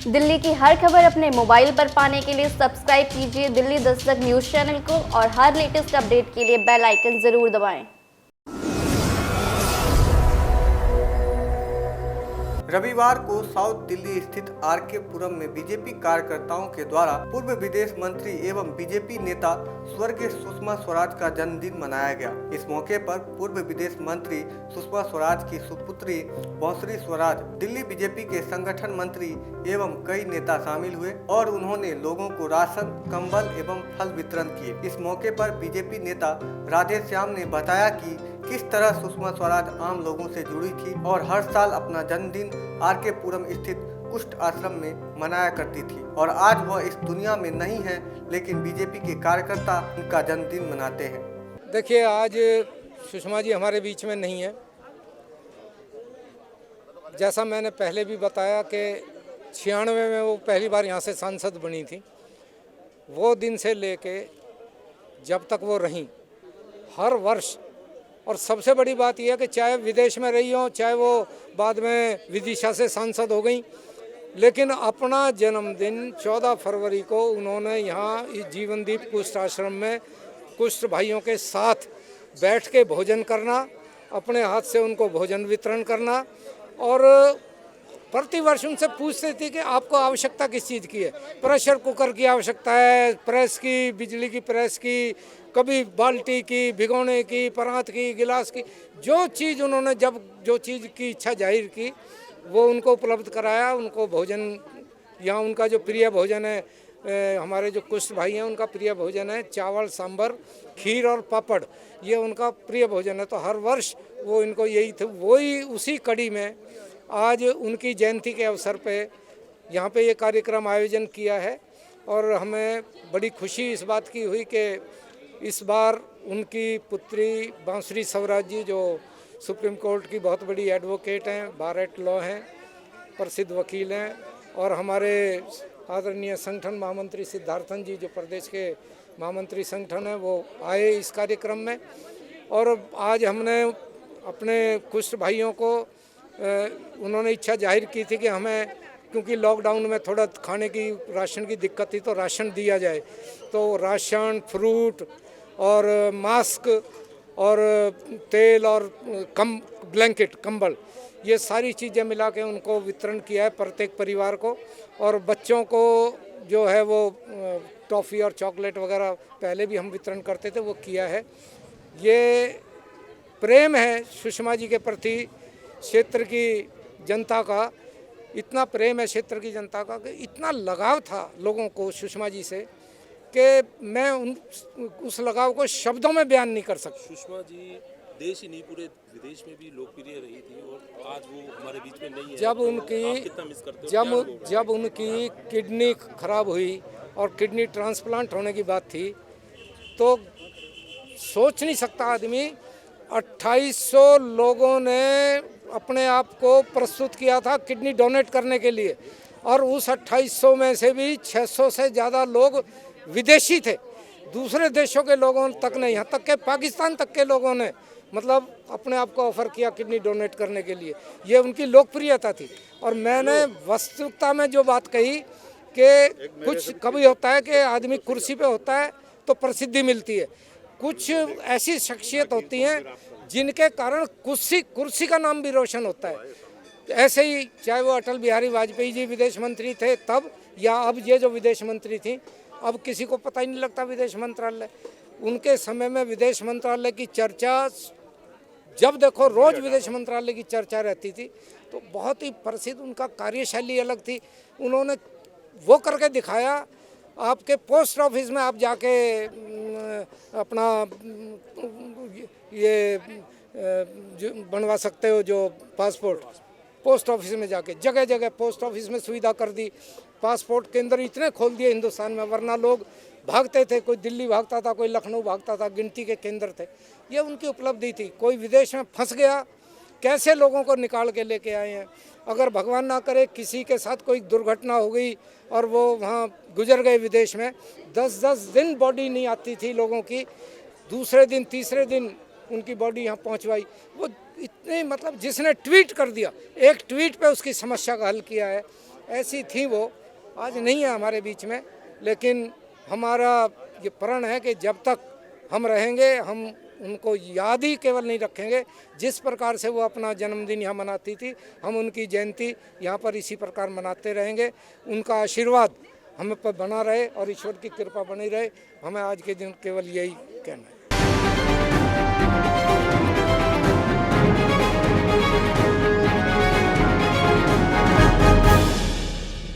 दिल्ली की हर खबर अपने मोबाइल पर पाने के लिए सब्सक्राइब कीजिए दिल्ली दस्तक न्यूज़ चैनल को और हर लेटेस्ट अपडेट के लिए बेल आइकन जरूर दबाएं। रविवार को साउथ दिल्ली स्थित आरके पुरम में बीजेपी कार्यकर्ताओं के द्वारा पूर्व विदेश मंत्री एवं बीजेपी नेता स्वर्गीय सुषमा स्वराज का जन्मदिन मनाया गया। इस मौके पर पूर्व विदेश मंत्री सुषमा स्वराज की सुपुत्री बंसरी स्वराज, दिल्ली बीजेपी के संगठन मंत्री एवं कई नेता शामिल हुए और उन्होंने लोगों को राशन, कंबल एवं फल वितरण किए। इस मौके पर बीजेपी नेता राधे श्याम ने बताया कि किस तरह सुषमा स्वराज आम लोगों से जुड़ी थी और हर साल अपना जन्मदिन आरके पुरम स्थित कुष्ठ आश्रम में मनाया करती थी और आज वह इस दुनिया में नहीं है, लेकिन बीजेपी के कार्यकर्ता उनका जन्मदिन मनाते हैं। देखिए, आज सुषमा जी हमारे बीच में नहीं है। जैसा मैंने पहले भी बताया कि 96 में वो पहली बार यहाँ से सांसद बनी थी। वो दिन से लेके जब तक वो रहीं, हर वर्ष, और सबसे बड़ी बात यह है कि चाहे विदेश में रही हो, चाहे वो बाद में विदिशा से सांसद हो गई, लेकिन अपना जन्मदिन 14 फरवरी को उन्होंने यहाँ इस जीवनदीप कुष्ठ आश्रम में कुष्ठ भाइयों के साथ बैठ के भोजन करना, अपने हाथ से उनको भोजन वितरण करना, और प्रतिवर्ष उनसे पूछते थे कि आपको आवश्यकता किस चीज़ की है। प्रेशर कुकर की आवश्यकता है, प्रेस की, बिजली की प्रेस की, कभी बाल्टी की, भिगोने की, परात की, गिलास की, जो चीज़ उन्होंने जब जो चीज़ की इच्छा जाहिर की वो उनको उपलब्ध कराया। उनको भोजन, यहाँ उनका जो प्रिय भोजन है, हमारे जो कुष्ठ भाई हैं उनका प्रिय भोजन है चावल, सांभर, खीर और पापड़, ये उनका प्रिय भोजन है। तो हर वर्ष वो इनको यही थे। वही उसी कड़ी में आज उनकी जयंती के अवसर पे यहाँ पे ये कार्यक्रम आयोजन किया है और हमें बड़ी खुशी इस बात की हुई कि इस बार उनकी पुत्री बंसरी स्वराज जी, जो सुप्रीम कोर्ट की बहुत बड़ी एडवोकेट हैं, बार एट लॉ हैं, प्रसिद्ध वकील हैं, और हमारे आदरणीय संगठन महामंत्री सिद्धार्थन जी, जो प्रदेश के महामंत्री संगठन हैं, वो आए इस कार्यक्रम में। और आज हमने अपने कुष्ठ भाइयों को, उन्होंने इच्छा जाहिर की थी कि हमें, क्योंकि लॉकडाउन में थोड़ा खाने की, राशन की दिक्कत थी, तो राशन दिया जाए। तो राशन, फ्रूट और मास्क और तेल और ब्लैंकेट, कंबल, ये सारी चीज़ें मिला के उनको वितरण किया है प्रत्येक परिवार को। और बच्चों को जो है वो टॉफ़ी और चॉकलेट वगैरह पहले भी हम वितरण करते थे, वो किया है। ये प्रेम है सुषमा जी के प्रति क्षेत्र की जनता का, इतना प्रेम है क्षेत्र की जनता का कि इतना लगाव था लोगों को सुषमा जी से कि मैं उस लगाव को शब्दों में बयान नहीं कर सकता। सुषमा जी देश ही नहीं, पूरे विदेश में भी लोकप्रिय रही थी और आज वो हमारे बीच में नहीं है। जब उनकी किडनी खराब हुई और किडनी ट्रांसप्लांट होने की बात थी, तो सोच नहीं सकता आदमी, 2800 लोगों ने अपने आप को प्रस्तुत किया था किडनी डोनेट करने के लिए, और उस 2800 में से भी 600 से ज़्यादा लोग विदेशी थे, दूसरे देशों के लोगों तक नहीं, यहाँ तक के पाकिस्तान तक के लोगों ने मतलब अपने आप को ऑफर किया किडनी डोनेट करने के लिए। ये उनकी लोकप्रियता थी। और मैंने वास्तविकता में जो बात कही कि कुछ कभी होता है कि आदमी कुर्सी पे होता है तो प्रसिद्धि मिलती है, कुछ ऐसी शख्सियत होती हैं जिनके कारण कुर्सी का नाम भी रोशन होता है। ऐसे ही चाहे वो अटल बिहारी वाजपेयी जी विदेश मंत्री थे तब, या अब ये जो विदेश मंत्री थी, अब किसी को पता ही नहीं लगता विदेश मंत्रालय। उनके समय में विदेश मंत्रालय की चर्चा, जब देखो रोज विदेश मंत्रालय की चर्चा रहती थी। तो बहुत ही प्रसिद्ध, उनका कार्यशैली अलग थी। उन्होंने वो करके दिखाया। आपके पोस्ट ऑफिस में आप जाके अपना ये बनवा सकते हो, जो पासपोर्ट, पोस्ट ऑफिस में जाके जगह जगह पोस्ट ऑफिस में सुविधा कर दी। पासपोर्ट केंद्र इतने खोल दिए हिंदुस्तान में, वरना लोग भागते थे, कोई दिल्ली भागता था, कोई लखनऊ भागता था, गिनती के केंद्र थे। ये उनकी उपलब्धि थी। कोई विदेश में फंस गया, कैसे लोगों को निकाल के लेके आए हैं। अगर भगवान ना करे किसी के साथ कोई दुर्घटना हो गई और वो वहाँ गुजर गए विदेश में, 10-10 दिन बॉडी नहीं आती थी लोगों की, दूसरे दिन तीसरे दिन उनकी बॉडी यहाँ पहुँचवाई। वो इतने, मतलब जिसने ट्वीट कर दिया, एक ट्वीट पे उसकी समस्या का हल किया है। ऐसी थी वो, आज नहीं है हमारे बीच में। लेकिन हमारा ये प्रण है कि जब तक हम रहेंगे हम उनको याद ही केवल नहीं रखेंगे, जिस प्रकार से वो अपना जन्मदिन यहाँ मनाती थी हम उनकी जयंती यहाँ पर इसी प्रकार मनाते रहेंगे। उनका आशीर्वाद हम पर बना रहे और ईश्वर की कृपा बनी रहे, हमें आज के दिन केवल यही कहना है।